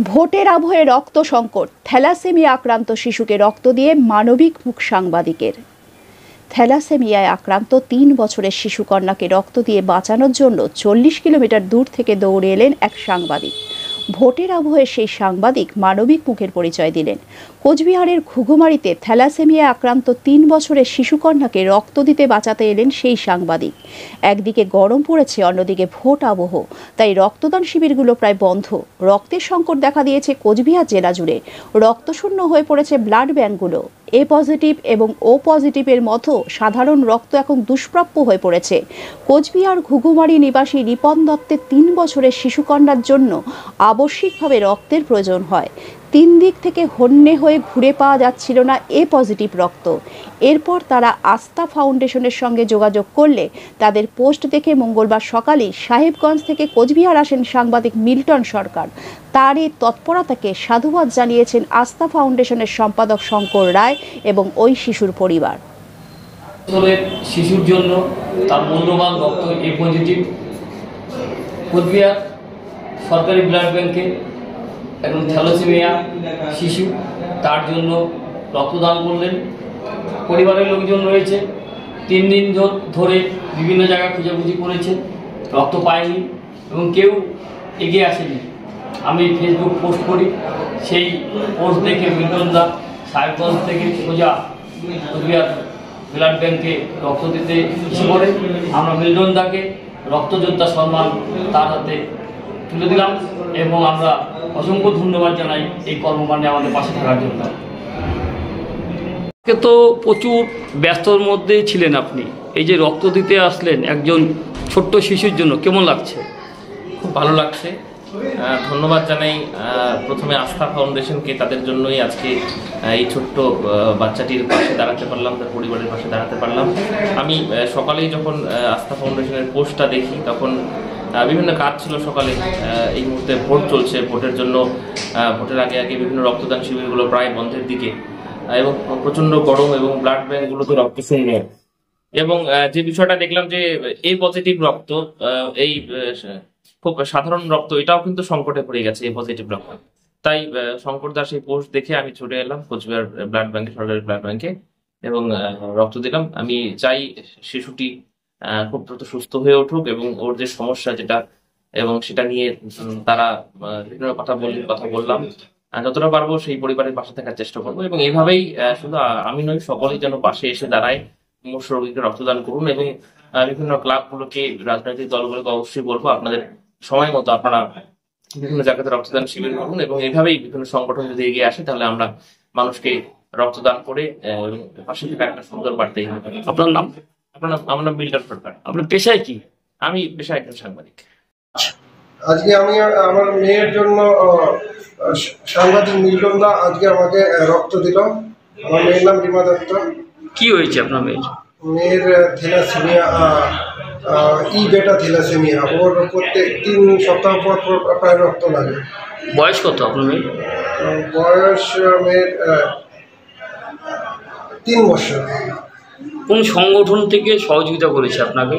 ভোটের আবহে রক্ত সংকট, থ্যালাসেমিয়া আক্রান্ত শিশুকে রক্ত দিয়ে মানবিক মুখ সাংবাদিকের। থ্যালাসেমিয়ায় আক্রান্ত ৩ বছরের শিশুকন্যাকে রক্ত দিয়ে বাঁচানোর জন্য ৪০ কিলোমিটার দূর থেকে দৌড়ে এলেন এক সাংবাদিক। ভোটের আবহে সেই সাংবাদিক মানবিক মুখের পরিচয় দিলেন। কোচবিহারের ঘুঘুমারিতে থ্যালাসেমিয়া আক্রান্ত ৩ বছরের শিশুকন্যাকে রক্ত দিতে বাঁচাতে এলেন সেই সাংবাদিক। একদিকে গরম পড়েছে, অন্যদিকে ভোট আবহ, তাই রক্তদান শিবিরগুলো প্রায় বন্ধ। রক্তের সংকট দেখা দিয়েছে কোচবিহার জেলা জুড়ে। রক্তশূন্য হয়ে পড়েছে ব্লাড ব্যাঙ্কগুলো। এ পজিটিভ এবং ও পজিটিভের মতো সাধারণ রক্ত এখন দুষ্প্রাপ্য হয়ে পড়েছে। কোচবিহার ঘুঘুমারি নিবাসী রিপন দত্তের ৩ বছরের শিশুকন্যার জন্য আবশ্যিকভাবে রক্তের প্রয়োজন হয়। ৩ দিক থেকে হন্যে হয়ে ঘুরে পাওয়া যাচ্ছিল না এ পজিটিভ রক্ত। এরপর তারা আস্থা ফাউন্ডেশনের সঙ্গে যোগাযোগ করলে তাদের পোস্ট দেখে মঙ্গলবার সকালে সাহেবগঞ্জ থেকে কোচবিহার আসেন সাংবাদিক মিল্টন সরকার। তার এই তৎপরতাকে সাধুবাদ জানিয়েছেন আস্থা ফাউন্ডেশনের সম্পাদক শঙ্কর রায় এবং ওই শিশুর পরিবার। শিশুর জন্য তার মূল্যবান রক্ত এ পজিটিভ কোচবিহার সরকারি ব্লাড ব্যাংকে এবং থ্যালাসেমিয়া শিশু তার জন্য রক্তদান করলেন। পরিবারের লোকজন রয়েছে, 3 দিন ধরে বিভিন্ন জায়গায় খোঁজাখুঁজি করেছে, রক্ত পায়নি এবং কেউ এগিয়ে আসেনি। আমি ফেসবুক পোস্ট করি, সেই পোস্ট দেখে মিল্টন দা সাহেবগঞ্জ থেকে সোজা কোচবিহার ব্লাড ব্যাংকে রক্ত দিতে ইচ্ছে করে। আমরা মিল্টন দাকে রক্তযোদ্ধা সম্মান তার হাতে তুলে দিলাম এবং আমরা অসংখ্য ধন্যবাদ জানাই এই কর্মকাণ্ডে আমাদের পাশে থাকার জন্য। তো প্রচুর ব্যস্তর মধ্যে ছিলেন আপনি, এই যে রক্ত দিতে আসলেন একজন ছোট্ট শিশুর জন্য, কেমন লাগছে? খুব ভালো লাগছে। ধন্যবাদ জানাই প্রথমে আস্থা ফাউন্ডেশনকে, তাদের জন্যই আজকে এই ছোট্ট বাচ্চাটির পাশে দাঁড়াতে পারলাম, তার পরিবারের পাশে দাঁড়াতে পারলাম। আমি সকালেই যখন আস্থা ফাউন্ডেশনের পোস্টটা দেখি তখন বিভিন্ন কাজ ছিল সকালে। এই মুহূর্তে ভোট চলছে, ভোটের জন্য ভোটের আগে আগে বিভিন্ন রক্তদান শিবিরগুলো প্রায় বন্ধের দিকে এবং প্রচন্ড গরম এবং ব্লাড ব্যাঙ্কগুলোতে রক্ত শূন্য। এবং যে বিষয়টা দেখলাম যে এই পজিটিভ রক্ত, এই খুব সাধারণ রক্ত, এটাও কিন্তু সংকটে পড়ে গেছে এই পজিটিভ রক্ত। তাই শঙ্কর দাস এই পোস্ট দেখে আমি ছুটে এলাম কোচবিহার ব্লাড ব্যাংকে, সরকারি ব্লাড ব্যাংকে, এবং রক্ত দিলাম। আমি চাই শিশুটি খুব দ্রুত সুস্থ হয়ে উঠুক এবং ওর যে সমস্যা যেটা, এবং সেটা নিয়ে তারা বিভিন্ন কথা বললাম। যতটা পারবো সেই পরিবারের পাশে থাকার চেষ্টা করবো এবং এইভাবেই শুধু আমি নই, সকলেই যেন পাশে এসে দাঁড়ায়, মুমূর্ষ রোগীকে রক্তদান করুন। এবং বিভিন্ন ক্লাবগুলোকে, রাজনৈতিক দলগুলোকে অবশ্যই বলবো আপনাদের সময় মতো আপনারা বিভিন্ন জায়গাতে রক্তদান শিবির করুন এবং এইভাবেই বিভিন্ন সংগঠন যদি এগিয়ে আসে তাহলে আমরা মানুষকে রক্তদান করে পাশে থাকা একটা সুন্দর বার্তাই হবে। আপনার নাম? আমার নাম মিল্টন সরকার। আপনার পেশায় কি? আমি পেশায় একজন সাংবাদিক। আজকে আমি আমার মেয়ের জন্য সাংবাদিক মিল্টন দা আজকে আমাকে রক্ত দিল। আমার মেয়ের নাম রিমা দত্ত। কি হয়েছে আপনার মেয়ের? মেয়ের থ্যালাসেমিয়া, বেটা থ্যালাসেমিয়া। ওর প্রত্যেক 3 সপ্তাহ পর প্রায় রক্ত লাগে। বয়স কত আপনার মেয়ের? বয়স মেয়ের 3 বছর। কোন সংগঠন থেকে সহযোগিতা করেছে আপনাকে?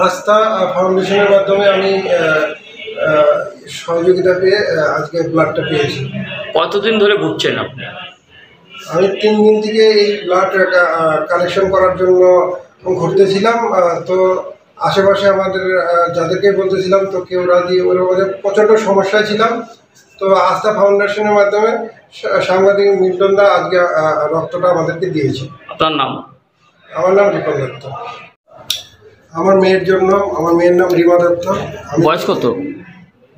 আস্থা ফাউন্ডেশনের মাধ্যমে আমি সহযোগিতা পেয়ে আজকে ব্লাডটা পেয়েছি। কতদিন ধরে ঘুরছেন আপনি? আমি 3 দিন থেকে এই ব্লাড কালেকশন করার জন্য ঘুরতেছিলাম। তো আশেপাশে আমাদের যাদেরকে বলতেছিলাম তো কেউ রাজি, ওর মধ্যে প্রচণ্ড সমস্যায় ছিলাম। তো আস্থা ফাউন্ডেশনের মাধ্যমে সাংবাদিক মিল্টন দা আজকে রক্তটা আমাদেরকে দিয়েছে। আপনার নাম? আমার নাম রিপন দত্ত। আমার মেয়ের জন্য, আমার মেয়ের নাম রিমা দত্ত। বয়স কত?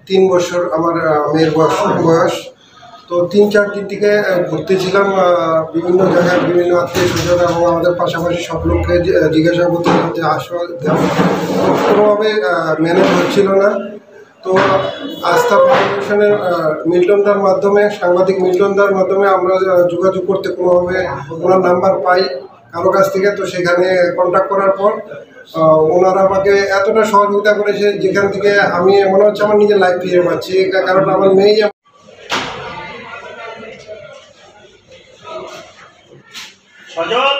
3 বছর আমার মেয়ের বয়স। তো 3-4 দিন থেকে ঘুরতেছিলাম বিভিন্ন জায়গায়, বিভিন্ন আত্মীয় স্বজন এবং আমাদের পাশাপাশি সব লোককে জিজ্ঞাসা করতে করতে আসা কোনোভাবে ম্যানেজ হচ্ছিল না। তো আস্থা ফাউন্ডেশনের মিল্টনদার মাধ্যমে, সাংবাদিক মিল্টনদার মাধ্যমে আমরা যোগাযোগ করতে কোনোভাবে ওনার নাম্বার পাই কারো কাছ থেকে। তো সেখানে কন্ট্যাক্ট করার পর ওনারা আমাকে এতটা সহযোগিতা করেছে যেখান থেকে আমি মনে হচ্ছে আমার নিজের লাইফ ফিরে পাচ্ছি। কারণ আমার মেয়েই সজল